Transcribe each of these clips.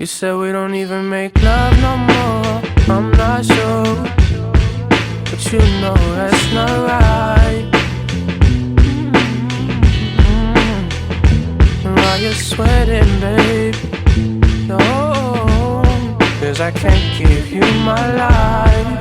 You said we don't even make love no more. I'm not sure, but you know that's not right. While you're sweating, babe, no, 'cause I can't give you my life.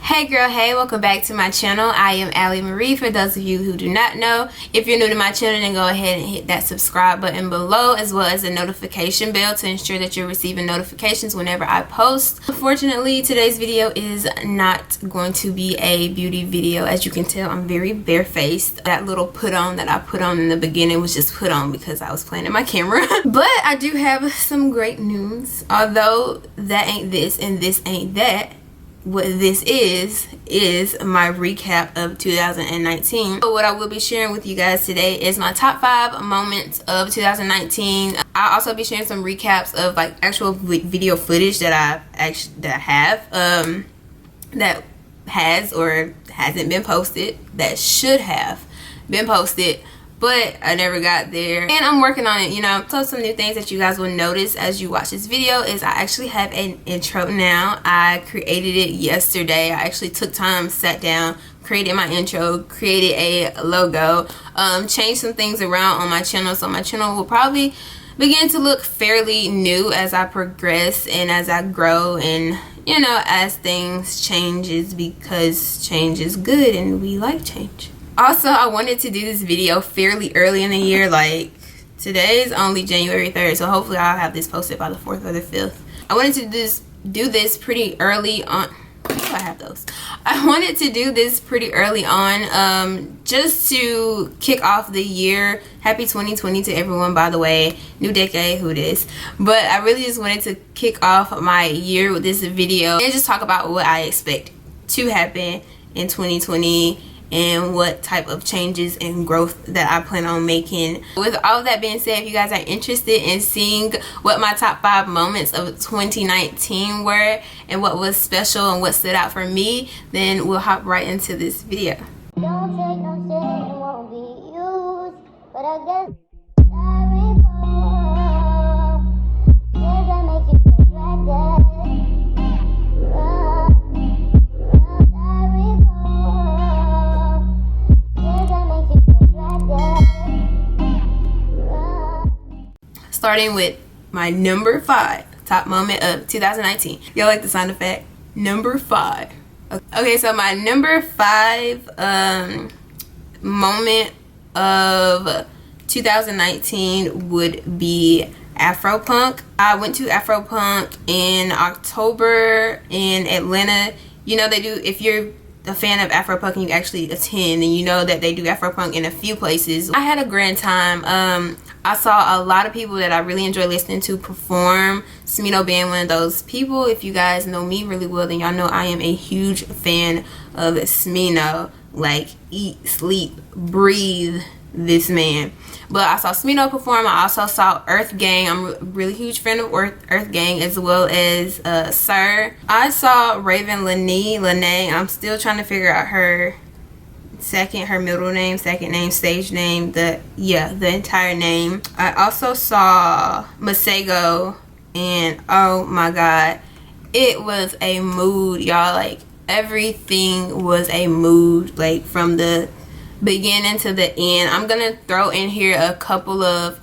Hey girl, hey, welcome back to my channel. I am Allie Marie. For those of you who do not know, if you're new to my channel, then go ahead and hit that subscribe button below, as well as the notification bell to ensure that you're receiving notifications whenever I post. Unfortunately, today's video is not going to be a beauty video. As you can tell, I'm very barefaced. That little put on that I put on in the beginning was just put on because I was playing in my camera. But I do have some great news. Although that ain't this and this ain't that, what this is my recap of 2019. So what I will be sharing with you guys today is my top 5 moments of 2019. I'll also be sharing some recaps of like actual video footage that I have that has or hasn't been posted, that should have been posted, but I never got there, and I'm working on it, you know. So some new things that you guys will notice as you watch this video is I actually have an intro now. I created it yesterday. I actually took time, sat down, created my intro, created a logo, changed some things around on my channel. So my channel will probably begin to look fairly new as I progress and as I grow, and you know, as things changes, because change is good and we like change. Also, I wanted to do this video fairly early in the year. Like, today is only January 3rd, so hopefully I'll have this posted by the 4th or the 5th. I wanted to do this pretty early on. I have those. I wanted to do this pretty early on, just to kick off the year. Happy 2020 to everyone, by the way. New decade, who this? But I really just wanted to kick off my year with this video and just talk about what I expect to happen in 2020 and what type of changes and growth that I plan on making. With all of that being said, if you guys are interested in seeing what my top 5 moments of 2019 were and what was special and what stood out for me, then we'll hop right into this video. Don't take no shit, it won't be used, but I guess that makes you so Starting with my number 5 top moment of 2019. Y'all like the sound effect? Number 5. Okay, so my number 5 moment of 2019 would be Afropunk. I went to Afropunk in October in Atlanta. You know, they do, if you're a fan of Afropunk and you actually attend, and you know that they do Afropunk in a few places. I had a grand time. I saw a lot of people that I really enjoy listening to perform, Smino being one of those people. If you guys know me really well, then y'all know I am a huge fan of Smino. Like, eat, sleep, breathe this man. But I saw Smino perform. I also saw Earth Gang. I'm a really huge fan of Earth Gang, as well as Sir. I saw Raven Lene. I'm still trying to figure out her middle name, second name, stage name, the entire name. I also saw Masego, and oh my god, it was a mood, y'all. Like, everything was a mood, like from the beginning to the end. I'm gonna throw in here a couple of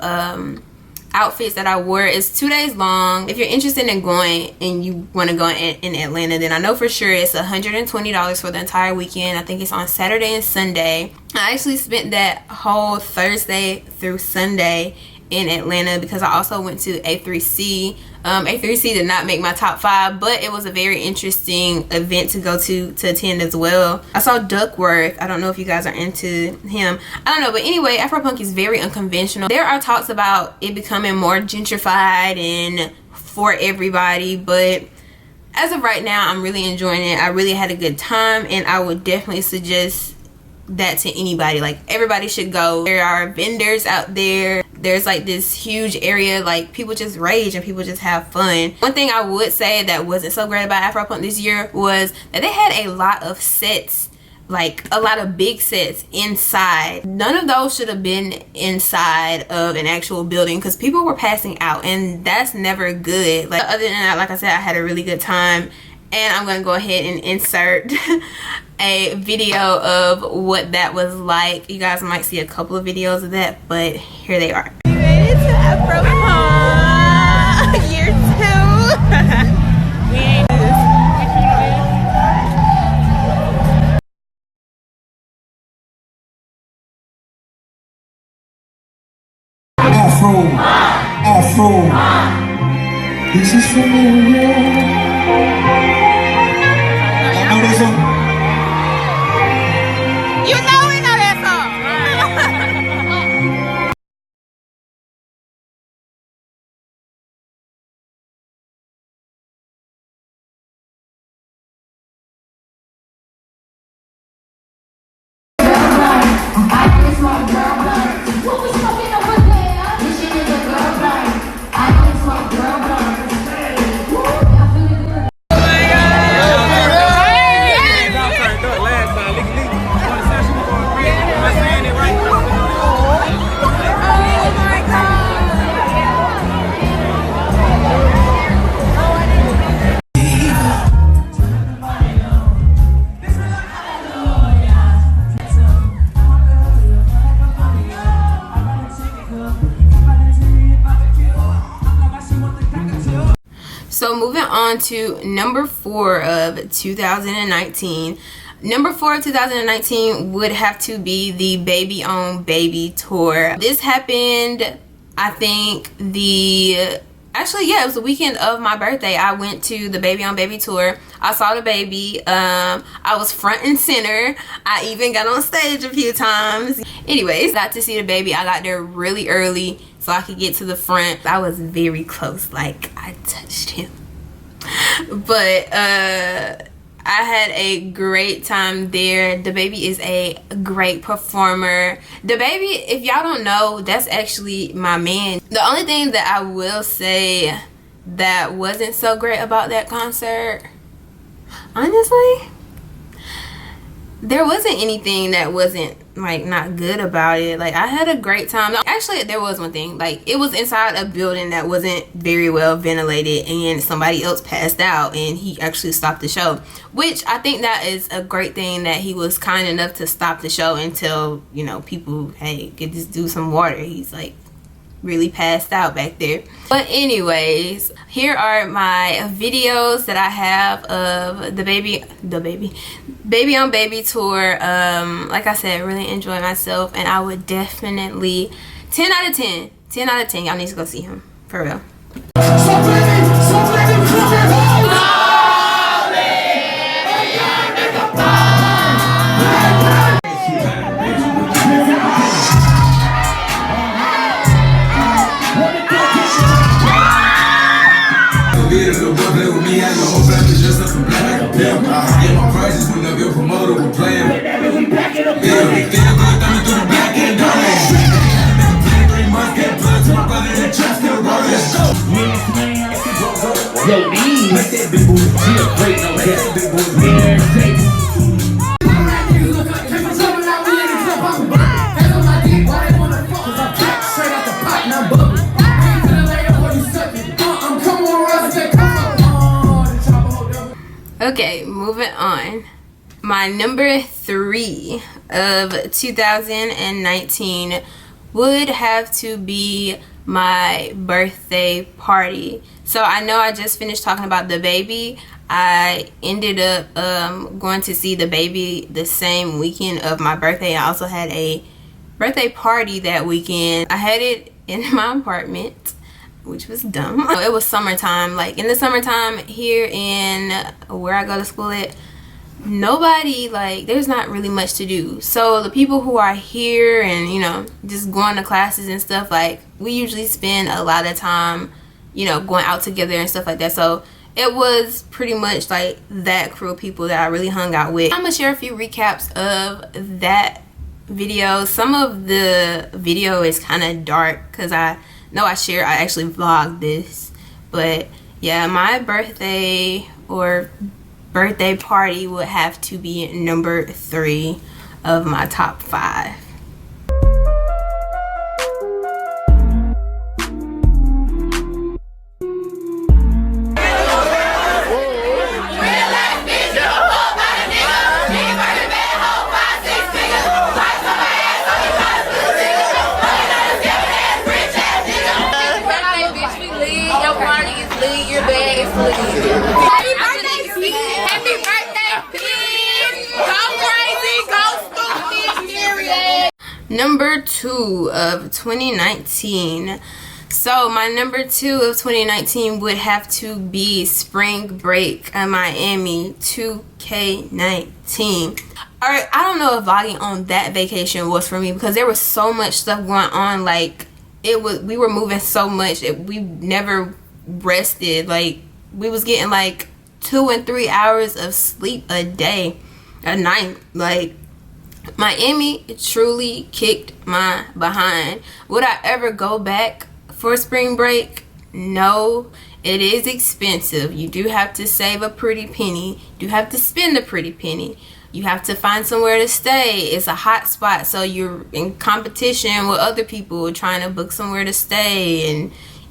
outfits that I wore. It's 2 days long. If you're interested in going and you want to go in Atlanta, then I know for sure it's $120 for the entire weekend. I think it's on Saturday and Sunday. I actually spent that whole Thursday through Sunday in Atlanta because I also went to A3C. A3C did not make my top 5, but it was a very interesting event to go to attend as well. I saw Duckworth. I don't know if you guys are into him. I don't know, but anyway, Afropunk is very unconventional. There are talks about it becoming more gentrified and for everybody, but as of right now, I'm really enjoying it. I really had a good time, and I would definitely suggest that to anybody. Like, everybody should go. There are vendors out there. There's like this huge area, like people just rage and people just have fun. One thing I would say that wasn't so great about Afropunk this year was that they had a lot of sets like a lot of big sets inside. None of those should have been inside of an actual building because people were passing out, and that's never good. Like, other than that, like I said, I had a really good time, and I'm gonna go ahead and insert a video of what that was like. You guys might see a couple of videos of that, but here they are. We made it to Afropunk year 2. We ain't do this. Afro, this is Filmora. Y'all know this song? You know we know that song. So moving on to number 4 of 2019. Number 4 of 2019 would have to be the Baby on Baby tour. This happened, I think, actually, yeah, it was the weekend of my birthday. I went to the Baby on Baby tour. I saw the baby. I was front and center. I even got on stage a few times. Anyways, got to see the baby. I got there really early so I could get to the front. I was very close, like I touched him. But I had a great time there. The baby is a great performer. The baby, if y'all don't know, that's actually my man. The only thing that I will say that wasn't so great about that concert, honestly, there wasn't anything that wasn't like not good about it. Like, I had a great time. Actually, there was one thing. Like, it was inside a building that wasn't very well ventilated, and somebody else passed out, and he actually stopped the show, which I think that is a great thing, that he was kind enough to stop the show until, you know, people, hey, get this dude some water. He's like really passed out back there. But anyways, here are my videos that I have of the baby on baby tour. Like I said, really enjoyed myself, and I would definitely 10 out of 10 y'all need to go see him for real. Okay, moving on. My number 3 of 2019 would have to be my birthday party. So I know I just finished talking about the baby. I ended up going to see the baby the same weekend of my birthday. I also had a birthday party that weekend. I had it in my apartment, which was dumb. It was summertime. Like, in the summertime here in where I go to school at, nobody, like, there's not really much to do. So the people who are here and, you know, just going to classes and stuff, like, we usually spend a lot of time, you know, going out together and stuff like that. So it was pretty much like that crew of people that I really hung out with. I'm gonna share a few recaps of that video. Some of the video is kind of dark because I actually vlogged this, but yeah, my birthday, or birthday party would have to be number 3 of my top 5. Happy birthday, happy birthday, bitch! Go crazy, go stupid, period. Number 2 of 2019. So my number 2 of 2019 would have to be Spring Break in Miami 2K19. Alright, I don't know if vlogging on that vacation was for me because there was so much stuff going on. Like, we were moving so much. We never rested. Like, we was getting like 2 and 3 hours of sleep a night. Like, Miami truly kicked my behind. Would I ever go back for spring break? No. It is expensive. You do have to save a pretty penny. You have to spend a pretty penny. You have to find somewhere to stay. It's a hot spot, so you're in competition with other people trying to book somewhere to stay and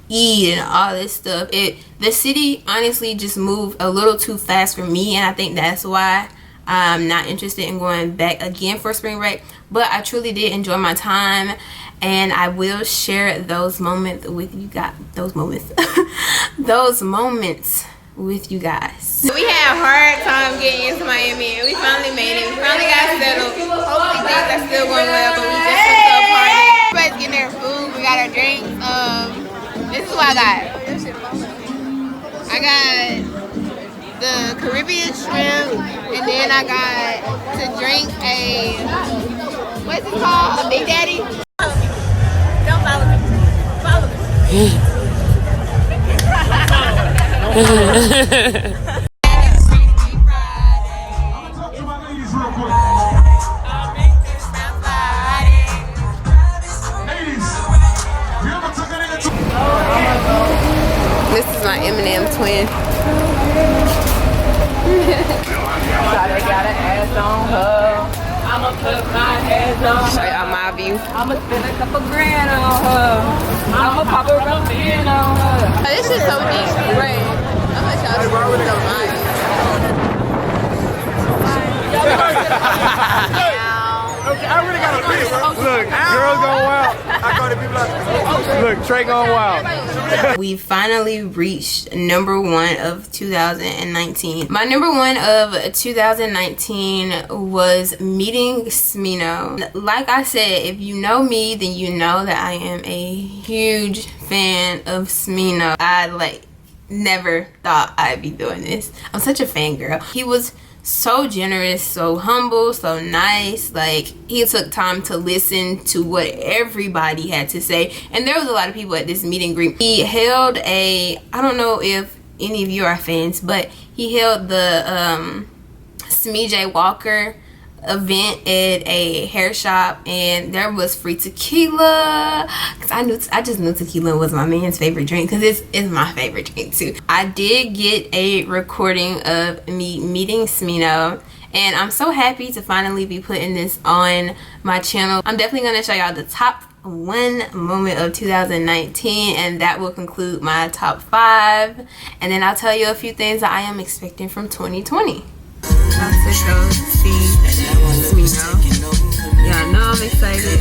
eat and all this stuff. The city honestly just moved a little too fast for me, and I think that's why I'm not interested in going back again for spring break. But I truly did enjoy my time, and I will share those moments with you guys. Those moments with you guys. We had a hard time getting into Miami, and we finally made it. We finally got settled. Hopefully things are still going well, but we just went to a party. Everybody's getting their food. We got our drinks. This is what I got. I got the Caribbean shrimp, and then I got to drink a, what's it called? A Big Daddy? Don't follow me. Follow me. This is my Eminem twin. Shawty got an ass on her. I'ma put my hands on her. Show y'all my view. I'ma spend a couple grand on her. I'ma pop a rubber in on her. This is so deep. Right. How much y'all do with the line? Okay, I really got a piece. Look, girls going wild. I call the people like, look, Trey going wild. We finally reached number 1 of 2019. My number 1 of 2019 was meeting Smino. Like I said, if you know me, then you know that I am a huge fan of Smino. I never thought I'd be doing this. I'm such a fangirl. He was so generous, so humble, so nice. Like, he took time to listen to what everybody had to say, and there was a lot of people at this meet and greet. He held I don't know if any of you are fans, but he held the Smee J. Walker event at a hair shop, and there was free tequila, because I just knew tequila was my man's favorite drink, because it's my favorite drink too. I did get a recording of me meeting Smino, and I'm so happy to finally be putting this on my channel. I'm definitely going to show y'all the top 1 moment of 2019, and that will conclude my top 5, and then I'll tell you a few things that I am expecting from 2020. About to go see Smino. Yeah, I know I'm excited.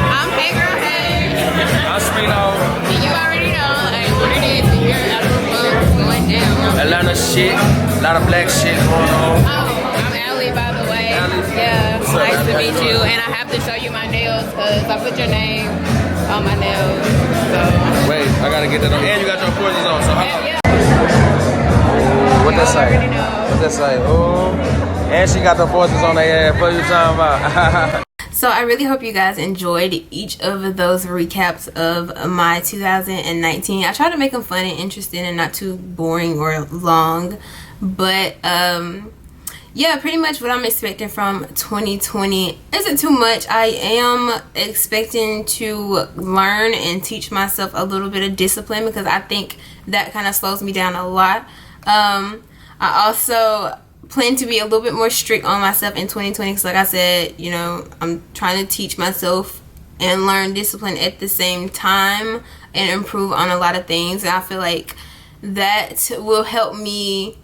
I'm Hey Girl Hey. I'm Smino. And you already know what it is. You're Afropunk going down. Atlanta shit, a lot of black shit going on. Oh, I'm Ally, by the way. Yeah, nice to meet you. And I have to show you my nails because I put your name on my nails. So. Wait, I gotta get that on. And you got your poisons on, so Yeah. what that say? What that say? Oh, and she got the forces on their ass. What you talking about? So I really hope you guys enjoyed each of those recaps of my 2019. I try to make them fun and interesting and not too boring or long. But yeah, pretty much what I'm expecting from 2020 isn't too much. I am expecting to learn and teach myself a little bit of discipline, because I think that kind of slows me down a lot. I also plan to be a little bit more strict on myself in 2020, because like I said, you know, I'm trying to teach myself and learn discipline at the same time and improve on a lot of things. And I feel like that will help me,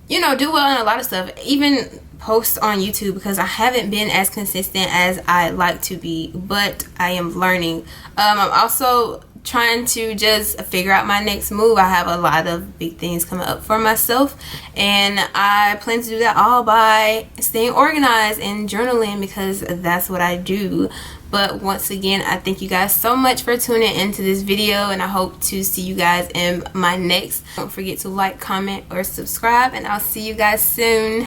you know, do well in a lot of stuff, even post on YouTube, because I haven't been as consistent as I like to be, but I am learning. I'm also trying to just figure out my next move. I have a lot of big things coming up for myself, and I plan to do that all by staying organized and journaling, because that's what I do. But once again, I thank you guys so much for tuning into this video, and I hope to see you guys in my next. Don't forget to like, comment, or subscribe, and I'll see you guys soon.